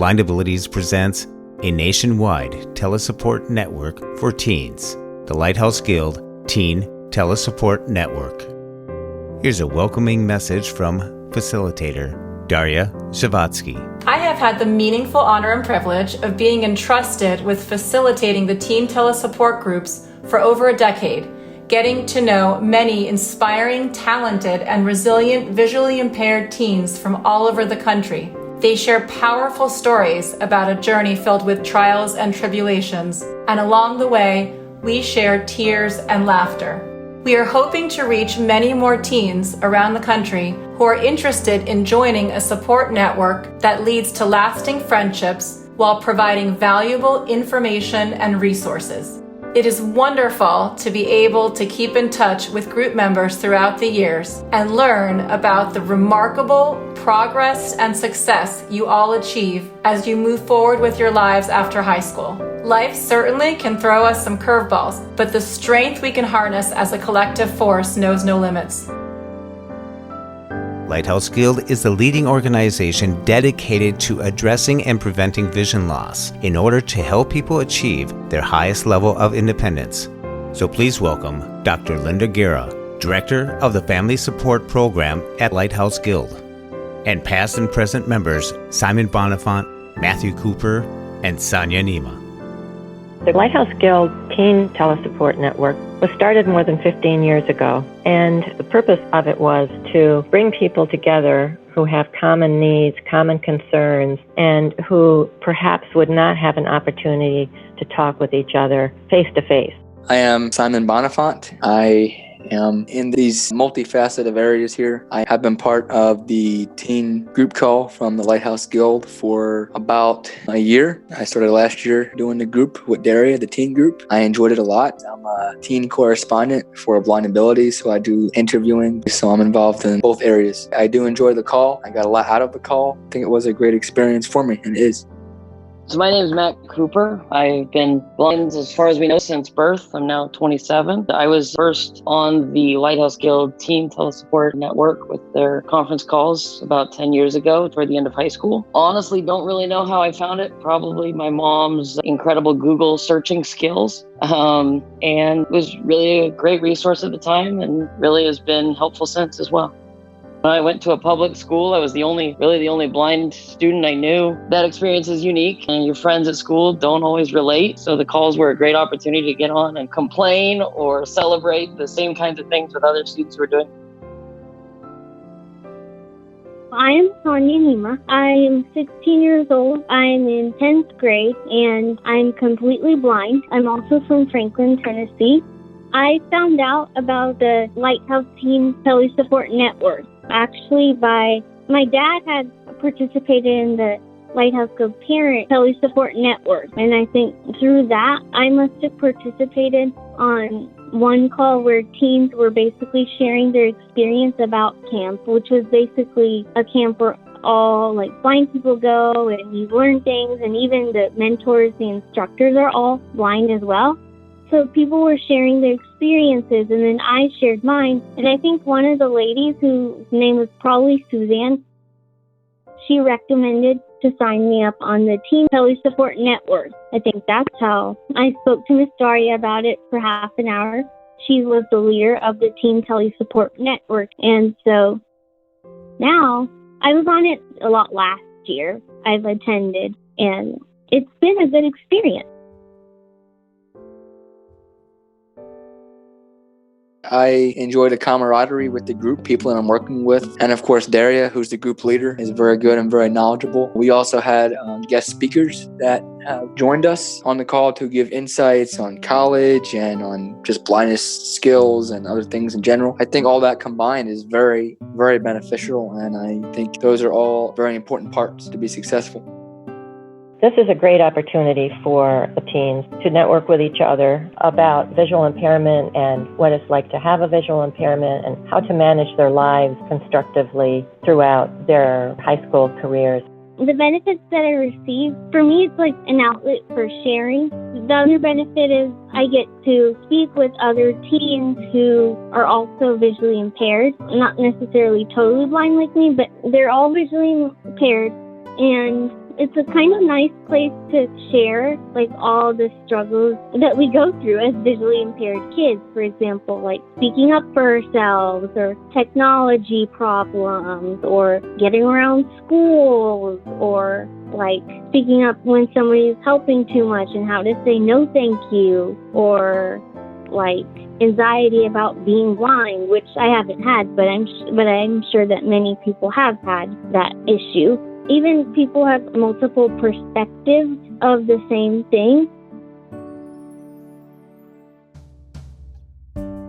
Blind Abilities presents a nationwide telesupport network for teens, the Lighthouse Guild Teen Telesupport Network. Here's a welcoming message from facilitator Daria Zawadzki. I have had the meaningful honor and privilege of being entrusted with facilitating the teen telesupport groups for over a decade, getting to know many inspiring, talented, and resilient visually impaired teens from all over the country. They share powerful stories about a journey filled with trials and tribulations, and along the way, we share tears and laughter. We are hoping to reach many more teens around the country who are interested in joining a support network that leads to lasting friendships while providing valuable information and resources. It is wonderful to be able to keep in touch with group members throughout the years and learn about the remarkable progress and success you all achieve as you move forward with your lives after high school. Life certainly can throw us some curveballs, but the strength we can harness as a collective force knows no limits. Lighthouse Guild is the leading organization dedicated to addressing and preventing vision loss in order to help people achieve their highest level of independence. So please welcome Dr. Linda Gerra, Director of the Family Support Program at Lighthouse Guild, and past and present members Simon Bonenfant, Matthew Cooper, and Sanya Neema. The Lighthouse Guild Teen Telesupport Network was started more than 15 years ago, and the purpose of it was to bring people together who have common needs, common concerns, and who perhaps would not have an opportunity to talk with each other face to face. I am Simon Bonenfant. I am in these multifaceted areas here. I have been part of the teen group call from the Lighthouse Guild for about a year. I started last year doing the group with Daria, the teen group. I enjoyed it a lot. I'm a teen correspondent for Blind Abilities, so I do interviewing, so I'm involved in both areas. I do enjoy the call. I got a lot out of the call. I think it was a great experience for me, and it is. So my name is Matt Cooper. I've been blind as far as we know since birth. I'm now 27. I was first on the Lighthouse Guild Teen Telesupport Network with their conference calls about 10 years ago toward the end of high school. Honestly, don't really know how I found it. Probably my mom's incredible Google searching skills. And it was really a great resource at the time and really has been helpful since as well. When I went to a public school, I was the only blind student I knew. That experience is unique, and your friends at school don't always relate. So the calls were a great opportunity to get on and complain or celebrate the same kinds of things with other students who are doing. I am Sanya Neema. I am 16 years old. I'm in 10th grade, and I'm completely blind. I'm also from Franklin, Tennessee. I found out about the Lighthouse Teen Telesupport Network. Actually, my dad had participated in the Lighthouse Guild Parent Telesupport Network, and I think through that, I must have participated on one call where teens were basically sharing their experience about camp, which was basically a camp where all blind people go and you learn things, and even the mentors, the instructors are all blind as well. So people were sharing their experiences, and then I shared mine. And I think one of the ladies, whose name was probably Suzanne, she recommended to sign me up on the Teen Telesupport Network. I think that's how I spoke to Miss Daria about it for half an hour. She was the leader of the Teen Telesupport Network. And so now I was on it a lot last year. I've attended, and it's been a good experience. I enjoy the camaraderie with the group, people that I'm working with. And of course, Daria, who's the group leader, is very good and very knowledgeable. We also had guest speakers that joined us on the call to give insights on college and on just blindness skills and other things in general. I think all that combined is very, very beneficial. And I think those are all very important parts to be successful. This is a great opportunity for the teens to network with each other about visual impairment and what it's like to have a visual impairment and how to manage their lives constructively throughout their high school careers. The benefits that I receive, for me, it's like an outlet for sharing. The other benefit is I get to speak with other teens who are also visually impaired, not necessarily totally blind like me, but they're all visually impaired. And It's a kind of nice place to share like all the struggles that we go through as visually impaired kids. For example, like speaking up for ourselves or technology problems or getting around schools or like speaking up when somebody's helping too much and how to say no thank you, or like anxiety about being blind, which I haven't had, but I'm sure that many people have had that issue. Even people have multiple perspectives of the same thing.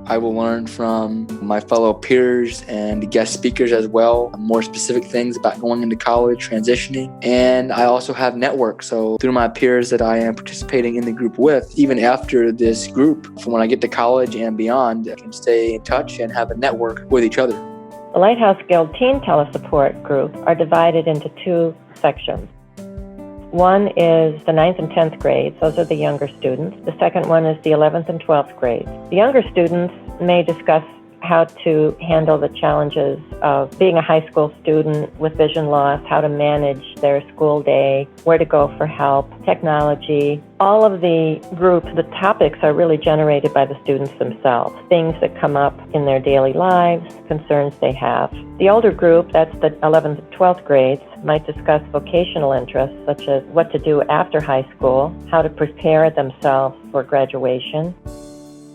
I will learn from my fellow peers and guest speakers as well, more specific things about going into college, transitioning. And I also have networks. So through my peers that I am participating in the group with, even after this group, from when I get to college and beyond, I can stay in touch and have a network with each other. The Lighthouse Guild Teen Telesupport group are divided into two sections. One is the 9th and 10th grades. Those are the younger students. The second one is the 11th and 12th grades. The younger students may discuss how to handle the challenges of being a high school student with vision loss, how to manage their school day, where to go for help, technology. All of the groups, the topics are really generated by the students themselves, things that come up in their daily lives, concerns they have. The older group, that's the 11th and 12th grades, might discuss vocational interests such as what to do after high school, how to prepare themselves for graduation.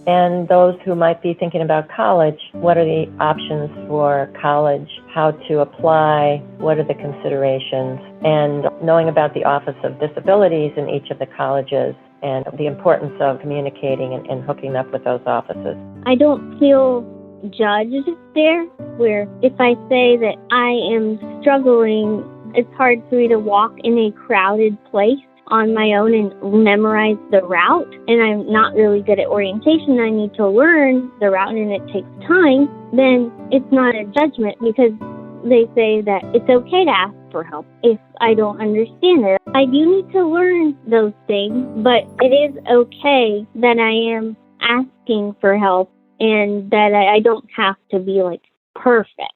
And those who might be thinking about college, what are the options for college, how to apply, what are the considerations, and knowing about the Office of Disabilities in each of the colleges and the importance of communicating and hooking up with those offices. I don't feel judged there, where if I say that I am struggling, it's hard for me to walk in a crowded place on my own and memorize the route, and I'm not really good at orientation, I need to learn the route and it takes time, then it's not a judgment, because they say that it's okay to ask for help if I don't understand it. I do need to learn those things, but it is okay that I am asking for help and that I don't have to be like perfect.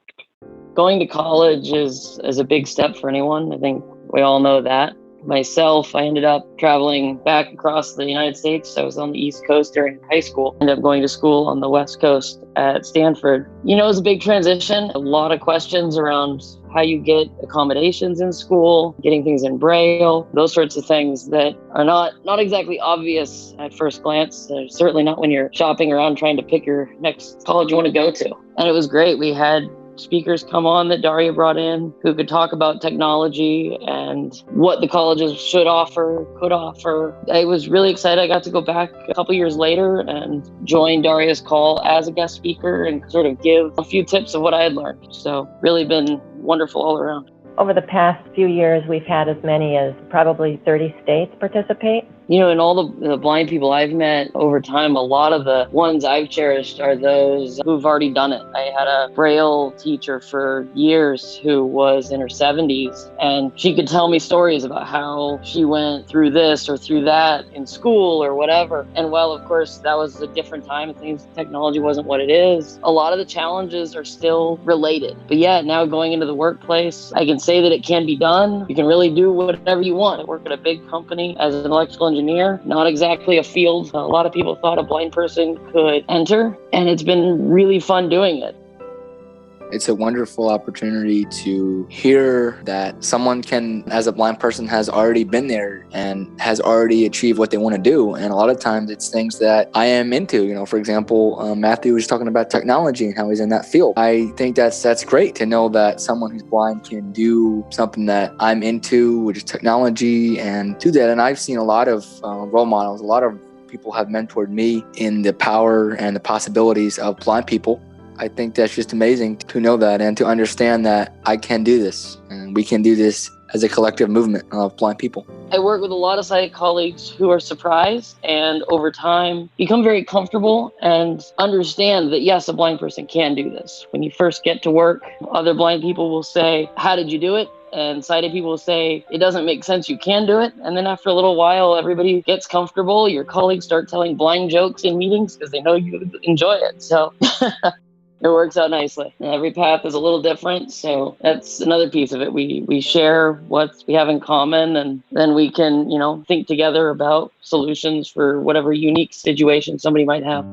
Going to college is a big step for anyone. I think we all know that. Myself, I ended up traveling back across the United States. I was on the East Coast during high school. Ended up going to school on the West Coast at Stanford. You know, it was a big transition. A lot of questions around how you get accommodations in school, getting things in Braille, those sorts of things that are not exactly obvious at first glance. Certainly not when you're shopping around trying to pick your next college you want to go to. And it was great. We had speakers come on that Daria brought in who could talk about technology and what the colleges should offer, could offer. I was really excited. I got to go back a couple years later and join Daria's call as a guest speaker and sort of give a few tips of what I had learned. So really been wonderful all around. Over the past few years, we've had as many as probably 30 states participate. You know, and all the blind people I've met over time, a lot of the ones I've cherished are those who've already done it. I had a Braille teacher for years who was in her 70s, and she could tell me stories about how she went through this or through that in school or whatever. And while, of course, that was a different time and technology wasn't what it is, a lot of the challenges are still related. But yeah, now going into the workplace, I can say that it can be done. You can really do whatever you want. I work at a big company as an electrical engineer, not exactly a field a lot of people thought a blind person could enter, and it's been really fun doing it. It's a wonderful opportunity to hear that someone can, as a blind person, has already been there and has already achieved what they want to do. And a lot of times it's things that I am into. You know, for example, Matthew was talking about technology and how he's in that field. I think that's great to know that someone who's blind can do something that I'm into, which is technology, and do that. And I've seen a lot of role models. A lot of people have mentored me in the power and the possibilities of blind people. I think that's just amazing to know that and to understand that I can do this and we can do this as a collective movement of blind people. I work with a lot of sighted colleagues who are surprised and over time become very comfortable and understand that, yes, a blind person can do this. When you first get to work, other blind people will say, "How did you do it?" And sighted people will say, "It doesn't make sense, you can do it." And then after a little while, everybody gets comfortable. Your colleagues start telling blind jokes in meetings because they know you enjoy it. So It works out nicely. Every path is a little different, so that's another piece of it. We share what we have in common, and then we can, think together about solutions for whatever unique situation somebody might have.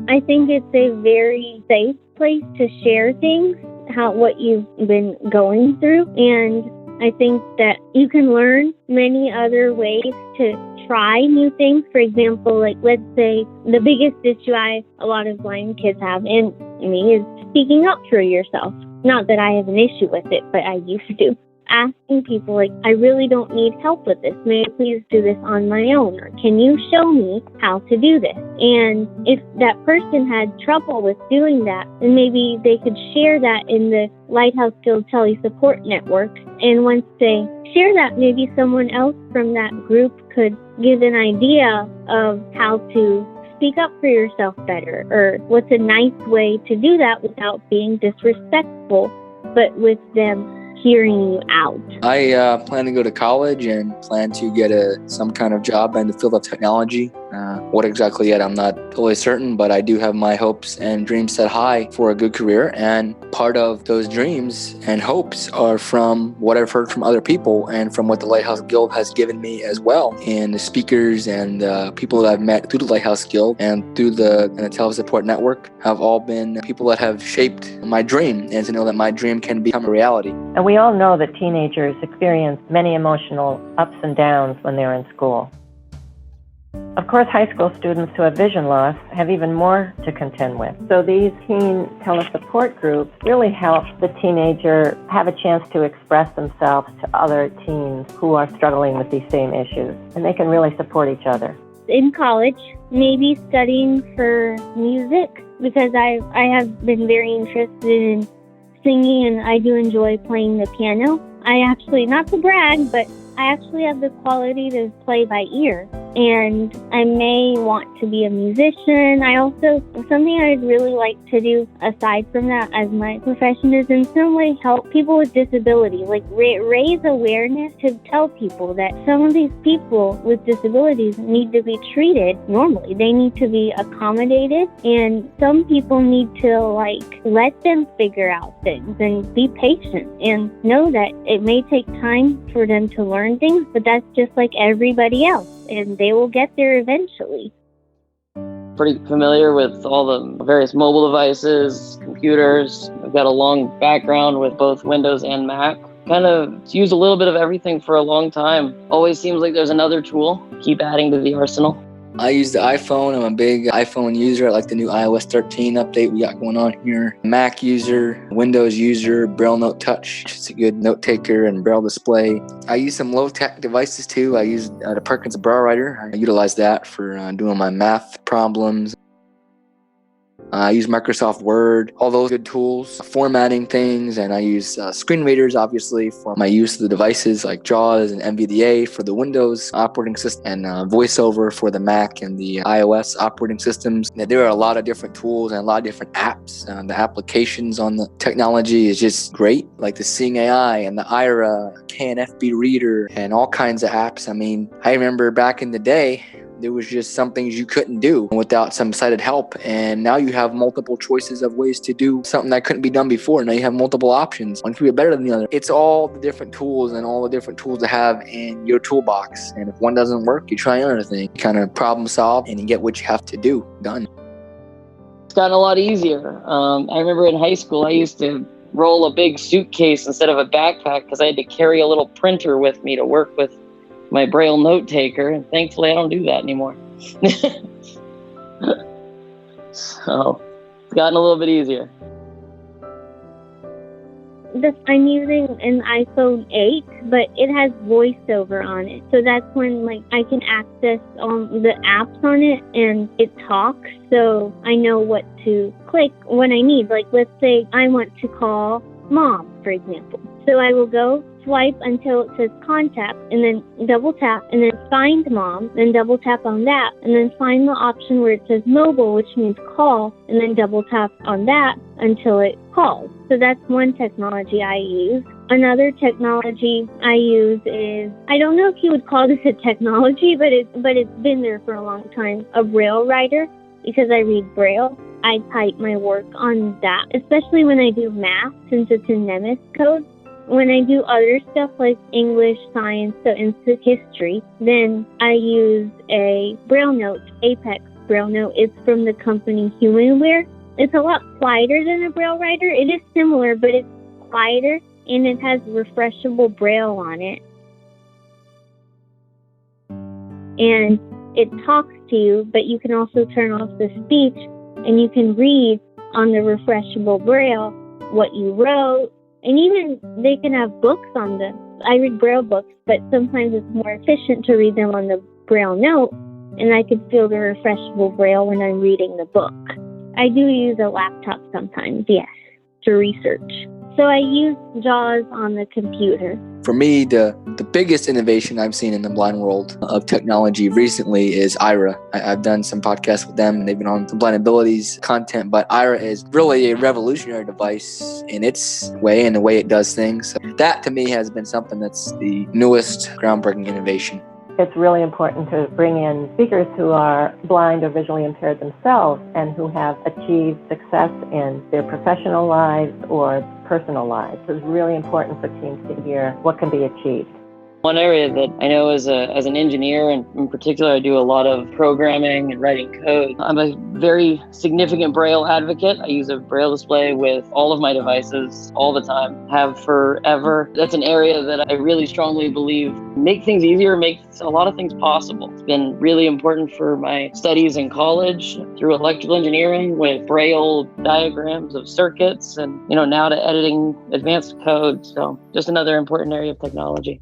I think it's a very safe place to share things, what you've been going through, and I think that you can learn many other ways to try new things. For example, like let's say the biggest issue a lot of blind kids have, and me, is speaking up for yourself. Not that I have an issue with it, but I used to. Asking people like, I really don't need help with this. May I please do this on my own? Or can you show me how to do this? And if that person had trouble with doing that, then maybe they could share that in the Lighthouse Guild Tele Support Network. And once they share that, maybe someone else from that group could give an idea of how to speak up for yourself better, or what's a nice way to do that without being disrespectful, but with them hearing you out. I plan to go to college and plan to get some kind of job in the field of technology. What exactly yet, I'm not totally certain, but I do have my hopes and dreams set high for a good career. And part of those dreams and hopes are from what I've heard from other people and from what the Lighthouse Guild has given me as well. And the speakers and people that I've met through the Lighthouse Guild and through the Tele Support Network have all been people that have shaped my dream, and to know that my dream can become a reality. And we all know that teenagers experience many emotional ups and downs when they're in school. Of course, high school students who have vision loss have even more to contend with. So these teen tele-support groups really help the teenager have a chance to express themselves to other teens who are struggling with these same issues. And they can really support each other. In college, maybe studying for music, because I have been very interested in singing, and I do enjoy playing the piano. I actually, not to brag, but I actually have the quality to play by ear, and I may want to be a musician. Something I'd really like to do aside from that as my profession is in some way help people with disability, like raise awareness to tell people that some of these people with disabilities need to be treated normally. They need to be accommodated, and some people need to let them figure out things and be patient and know that it may take time for them to learn things, but that's just like everybody else, and they will get there eventually. Pretty familiar with all the various mobile devices, computers. I've got a long background with both Windows and Mac. Kind of used a little bit of everything for a long time. Always seems like there's another tool. Keep adding to the arsenal. I use the iPhone. I'm a big iPhone user. I like the new iOS 13 update we got going on here. Mac user, Windows user, Braille Note Touch. It's a good note taker and Braille display. I use some low-tech devices too. I use the Perkins Braille Writer. I utilize that for doing my math problems. I use Microsoft Word, all those good tools, formatting things, and I use screen readers, obviously, for my use of the devices like JAWS and NVDA for the Windows operating system, and VoiceOver for the Mac and the iOS operating systems. Now, there are a lot of different tools and a lot of different apps. The applications on the technology is just great, like the Seeing AI and the IRA, KNFB Reader, and all kinds of apps. I mean, I remember back in the day, there was just some things you couldn't do without some sighted help. And now you have multiple choices of ways to do something that couldn't be done before. Now you have multiple options. One could be better than the other. It's all the different tools and all the different tools to have in your toolbox. And if one doesn't work, you try another thing. You kind of problem solve and you get what you have to do done. It's gotten a lot easier. I remember in high school, I used to roll a big suitcase instead of a backpack because I had to carry a little printer with me to work with my Braille note taker, and thankfully I don't do that anymore. So it's gotten a little bit easier. I'm using an iPhone 8, but it has VoiceOver on it. So that's when I can access the apps on it, and it talks, so I know what to click when I need. Let's say I want to call Mom, for example. So I will go swipe until it says contact, and then double tap, and then find Mom, then double tap on that, and then find the option where it says mobile, which means call, and then double tap on that until it calls. So that's one technology I use. Another technology I use is, I don't know if you would call this a technology, but it's been there for a long time, a Braille writer, because I read Braille. I type my work on that, especially when I do math, since it's in Nemes code. When I do other stuff like English, science, so into history, then I use a Braille note, Apex Braille note. It's from the company Humanware. It's a lot quieter than a Braille writer. It is similar, but it's quieter, and it has refreshable Braille on it. And it talks to you, but you can also turn off the speech, and you can read on the refreshable Braille what you wrote. And even they can have books on them. I read Braille books, but sometimes it's more efficient to read them on the Braille note, and I can feel the refreshable Braille when I'm reading the book. I do use a laptop sometimes, yes, to research. So I use JAWS on the computer. For me, the biggest innovation I've seen in the blind world of technology recently is Ira. I've done some podcasts with them, and they've been on some blind abilities content, but Ira is really a revolutionary device in its way and the way it does things. So that, to me, has been something that's the newest groundbreaking innovation. It's really important to bring in speakers who are blind or visually impaired themselves and who have achieved success in their professional lives or personal lives. It's really important for teams to hear what can be achieved. One area that I know as an engineer, and in particular, I do a lot of programming and writing code. I'm a very significant Braille advocate. I use a Braille display with all of my devices all the time, have forever. That's an area that I really strongly believe make things easier, makes a lot of things possible. It's been really important for my studies in college through electrical engineering with Braille diagrams of circuits and, now to editing advanced code. So just another important area of technology.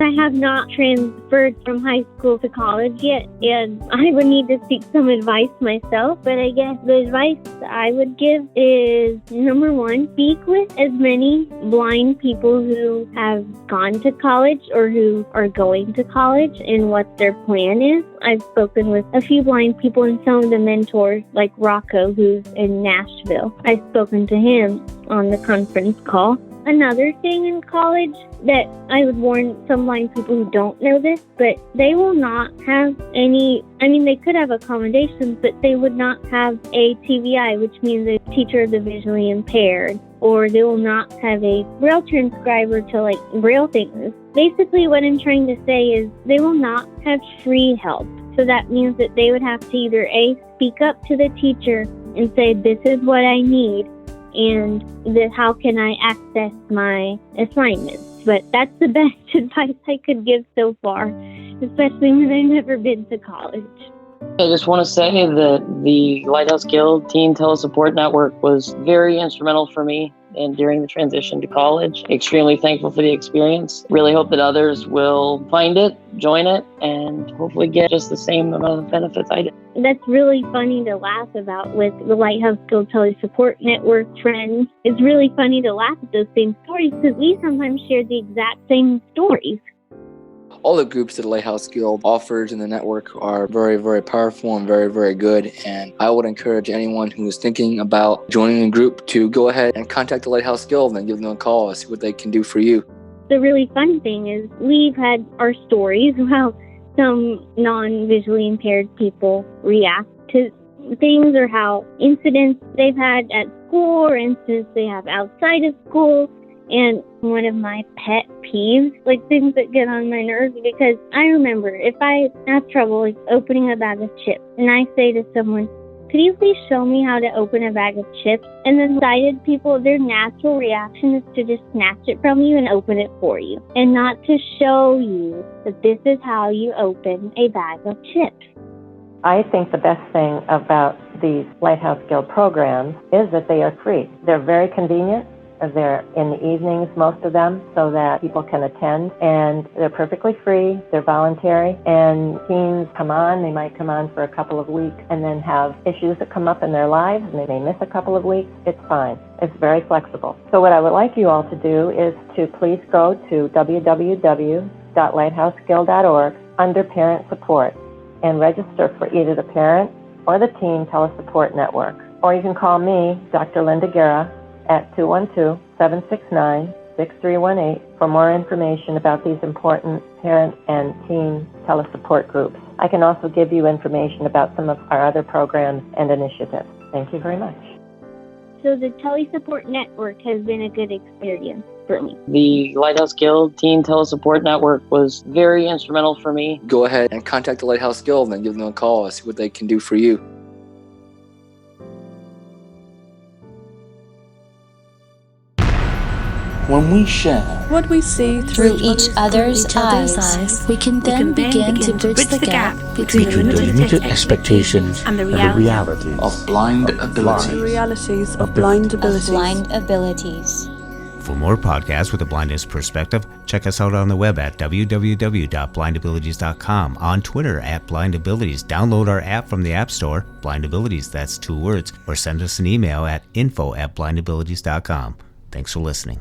I have not transferred from high school to college yet, and I would need to seek some advice myself. But I guess the advice I would give is, number one, speak with as many blind people who have gone to college or who are going to college and what their plan is. I've spoken with a few blind people and some of the mentors, like Rocco, who's in Nashville. I've spoken to him on the conference call. Another thing in college that I would warn some blind people who don't know this, but they will not have they could have accommodations, but they would not have a TVI, which means a teacher of the visually impaired, or they will not have a Braille transcriber to Braille things. Basically, what I'm trying to say is they will not have free help. So that means that they would have to either A, speak up to the teacher and say, this is what I need, and how can I access my assignments. But that's the best advice I could give so far, especially when I've never been to college. I just want to say that the Lighthouse Guild Teen Telesupport Network was very instrumental for me and during the transition to college. Extremely thankful for the experience. Really hope that others will find it, join it, and hopefully get just the same amount of benefits I did. That's really funny to laugh about with the Lighthouse Guild Telesupport Network friends. It's really funny to laugh at those same stories because we sometimes share the exact same stories. All the groups that the Lighthouse Guild offers in the network are very, very powerful and very, very good. And I would encourage anyone who is thinking about joining a group to go ahead and contact the Lighthouse Guild and give them a call and see what they can do for you. The really fun thing is we've had our stories of how some non-visually impaired people react to things or how incidents they've had at school or incidents they have outside of school. And one of my pet peeves, things that get on my nerves, because I remember if I have trouble opening a bag of chips and I say to someone, could you please show me how to open a bag of chips? And then sighted people, their natural reaction is to just snatch it from you and open it for you and not to show you that this is how you open a bag of chips. I think the best thing about these Lighthouse Guild programs is that they are free. They're very convenient. They're in the evenings, most of them, so that people can attend, and they're perfectly free, they're voluntary, and teens come on, they might come on for a couple of weeks and then have issues that come up in their lives, and they may miss a couple of weeks. It's fine. It's very flexible. So what I would like you all to do is to please go to www.lighthouseguild.org under Parent Support and register for either the Parent or the Teen Telesupport Network. Or you can call me, Dr. Linda Gerra, at 212-769-6318 for more information about these important parent and teen telesupport groups. I can also give you information about some of our other programs and initiatives. Thank you very much. So the Tele-Support Network has been a good experience for me. The Lighthouse Guild Teen Telesupport Network was very instrumental for me. Go ahead and contact the Lighthouse Guild and give them a call and see what they can do for you. When we share what we see through each other's eyes, we can then begin to bridge the gap between the limited expectations and the realities of blind abilities. The realities of blind abilities. For more podcasts with a blindness perspective, check us out on the web at www.blindabilities.com, on Twitter at blindabilities. Download our app from the App Store, blindabilities, that's 2 words, or send us an email at info@blindabilities.com. Thanks for listening.